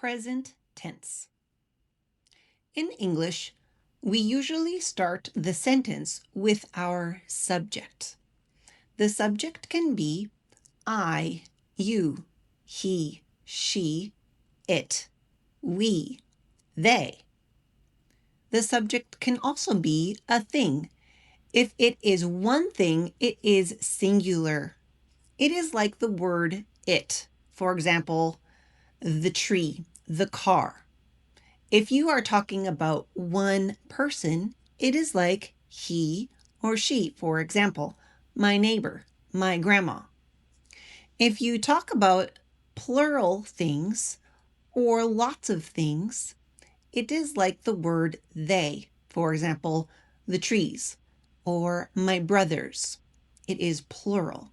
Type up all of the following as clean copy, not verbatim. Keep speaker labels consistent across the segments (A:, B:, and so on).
A: present tense. In English, we usually start the sentence with our subject. The subject can be I, you, he, she, it, we, they. The subject can also be a thing. If it is one thing, it is singular. It is like the word it. For example, the tree, the car. If you are talking about one person, it is like he or she. For example, my neighbor, my grandma. If you talk about plural things or lots of things, it is like the word they. For example, the trees or my brothers. It is plural.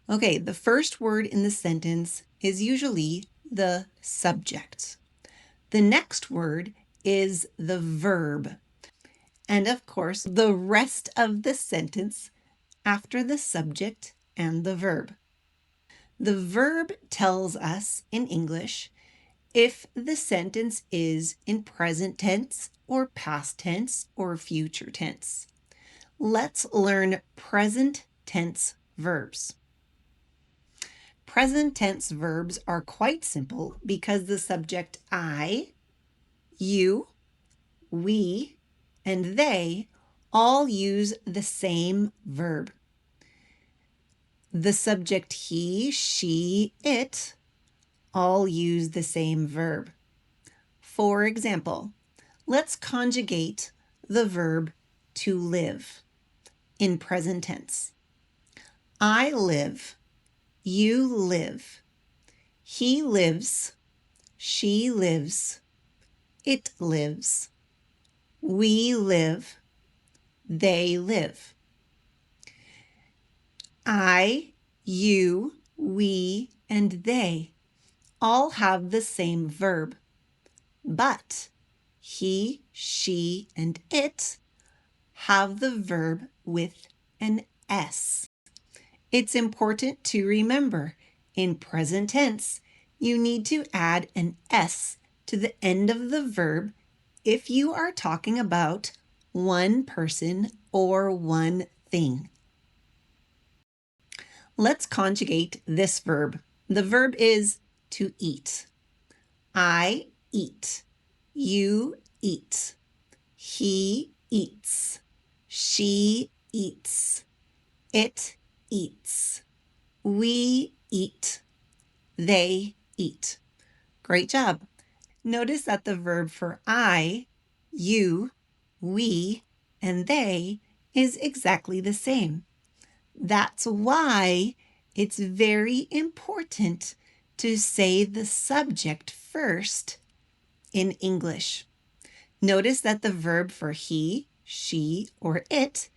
A: Okay, the first word in the sentence is usually the subject. The next word is the verb. And of course, the rest of the sentence after the subject and the verb. The verb tells us in English if the sentence is in present tense or past tense or future tense. Let's learn present tense verbs. Present tense verbs are quite simple because the subject I, you, we, and they all use the same verb. The subject he, she, it all use the same verb. For example, let's conjugate the verb to live in present tense. I live, you live, he lives, she lives, it lives, we live, they live. I, you, we, and they all have the same verb, but he, she, and it have the verb with an S. It's important to remember, in present tense, you need to add an S to the end of the verb if you are talking about one person or one thing. Let's conjugate this verb. The verb is to eat. I eat. You eat. He eats. She eats. It eats. We eat. They eat. Great job. Notice that the verb for I, you, we, and they is exactly the same. That's why it's very important to say the subject first in English. Notice that the verb for he, she, or it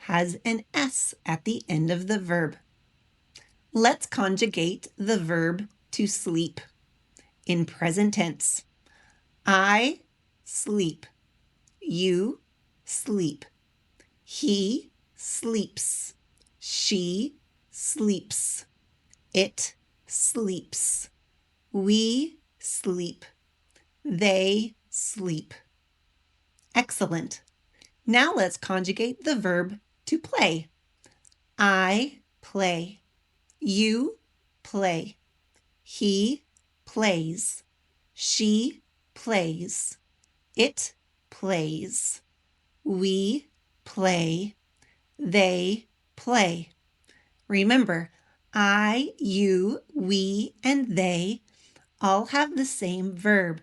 A: has an S at the end of the verb. Let's conjugate the verb to sleep in present tense. I sleep. You sleep. He sleeps. She sleeps. It sleeps. We sleep. They sleep. Excellent. Now let's conjugate the verb to play. I play. You play. He plays. She plays. It plays. We play. They play. Remember, I, you, we, and they all have the same verb.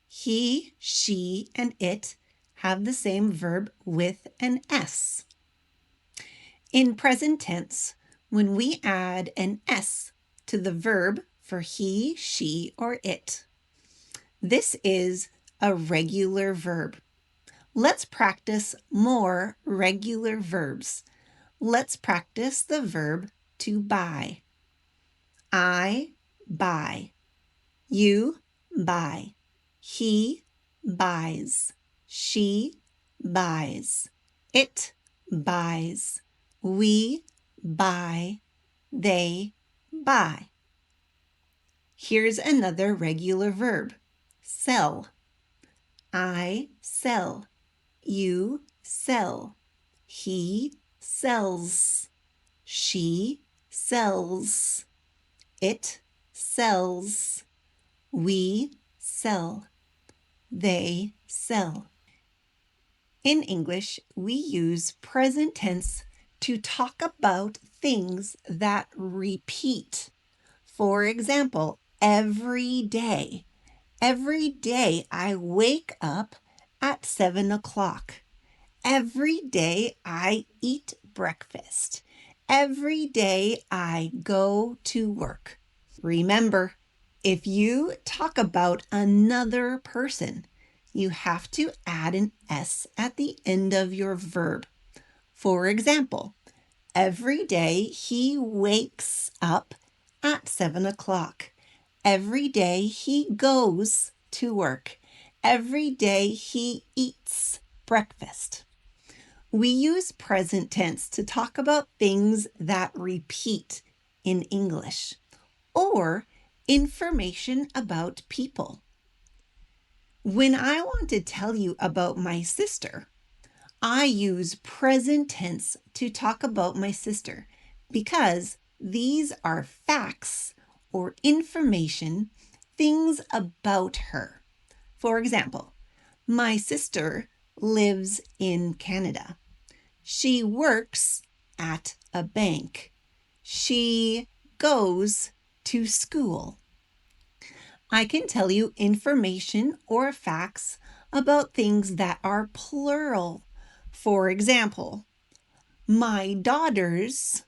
A: He, she, and it have the same verb with an S. In present tense, when we add an S to the verb for he, she, or it, this is a regular verb. Let's practice more regular verbs. Let's practice the verb to buy. I buy. You buy. He buys. She buys. It buys. We buy. They buy. Here's another regular verb. Sell. I sell. You sell. He sells. She sells. It sells. We sell. They sell. In English, we use present tense to talk about things that repeat. For example, every day. Every day I wake up at 7 o'clock. Every day I eat breakfast. Every day I go to work. Remember, if you talk about another person, you have to add an S at the end of your verb. For example, every day he wakes up at 7 o'clock. Every day he goes to work. Every day he eats breakfast. We use present tense to talk about things that repeat in English or information about people. When I want to tell you about my sister, I use present tense to talk about my sister because these are facts or information, things about her. For example, my sister lives in Canada. She works at a bank. She goes to school. I can tell you information or facts about things that are plural. For example, my daughters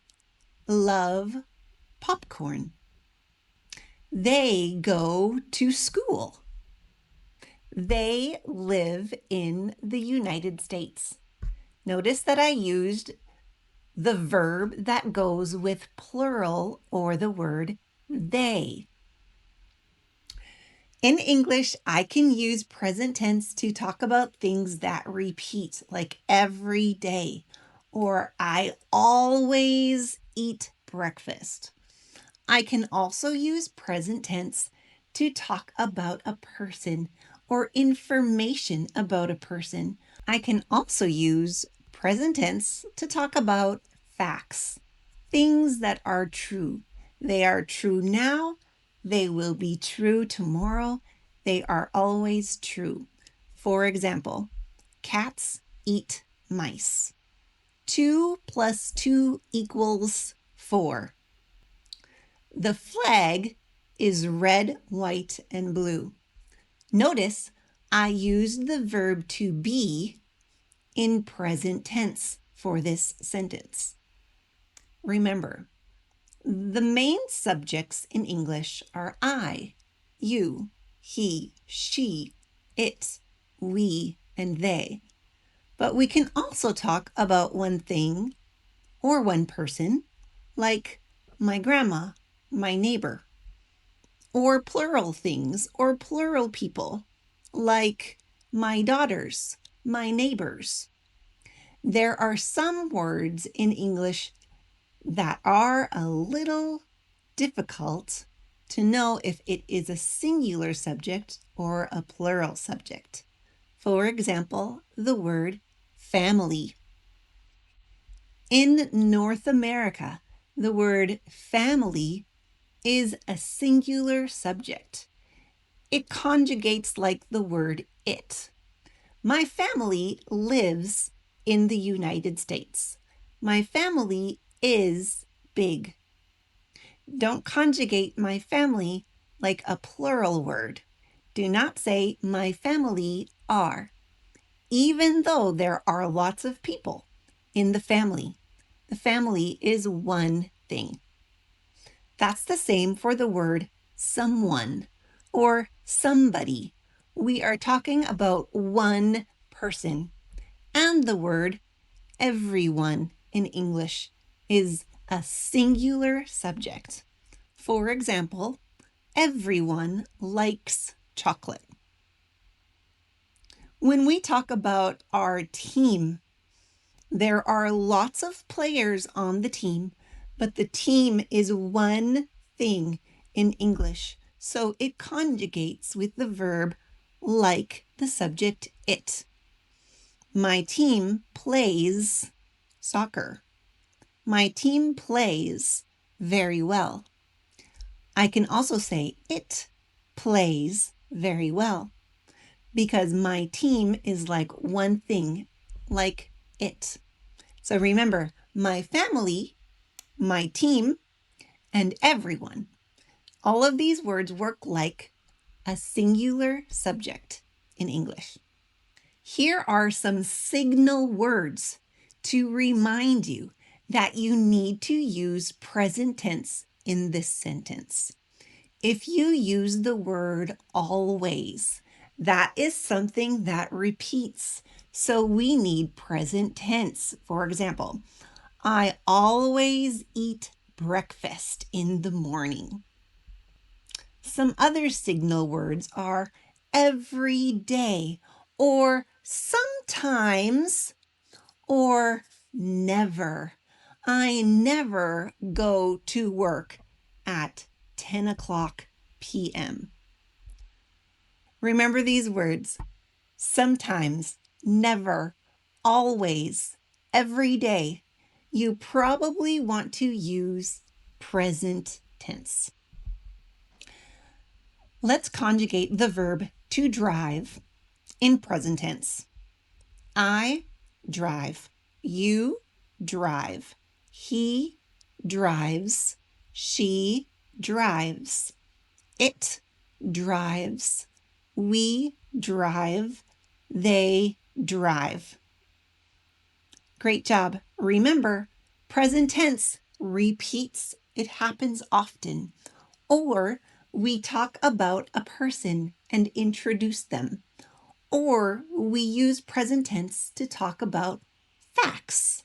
A: love popcorn. They go to school. They live in the United States. Notice that I used the verb that goes with plural or the word they. In English, I can use present tense to talk about things that repeat, like every day, or I always eat breakfast. I can also use present tense to talk about a person or information about a person. I can also use present tense to talk about facts, things that are true. They are true now. They will be true tomorrow. They are always true. For example, cats eat mice. 2 plus 2 equals 4. The flag is red, white, and blue. Notice I used the verb to be in present tense for this sentence. Remember, the main subjects in English are I, you, he, she, it, we, and they. But we can also talk about one thing or one person, like my grandma, my neighbor, or plural things or plural people, like my daughters, my neighbors. There are some words in English that are a little difficult to know if it is a singular subject or a plural subject. For example, the word family. In North America, the word family is a singular subject. It conjugates like the word it. My family lives in the United States. My family is big. Don't conjugate my family like a plural word. Do not say my family are, even though there are lots of people in the family. The family is one thing. That's the same for the word someone or somebody. We are talking about one person. And the word everyone in English is a singular subject. For example, everyone likes chocolate. When we talk about our team, there are lots of players on the team, but the team is one thing in English. so it conjugates with the verb like the subject it. My team plays soccer. My team plays very well. I can also say it plays very well because my team is like one thing, like it. So remember, my family, my team, and everyone. All of these words work like a singular subject in English. Here are some signal words to remind you that you need to use present tense in this sentence. If you use the word always, that is something that repeats. So we need present tense. For example, I always eat breakfast in the morning. Some other signal words are every day or sometimes or never. I never go to work at 10 o'clock p.m. Remember these words: sometimes, never, always, every day. You probably want to use present tense. Let's conjugate the verb to drive in present tense. I drive. You drive. He drives. She drives. It drives. We drive. They drive. Great job. Remember, present tense repeats. It happens often. Or we talk about a person and introduce them. Or we use present tense to talk about facts.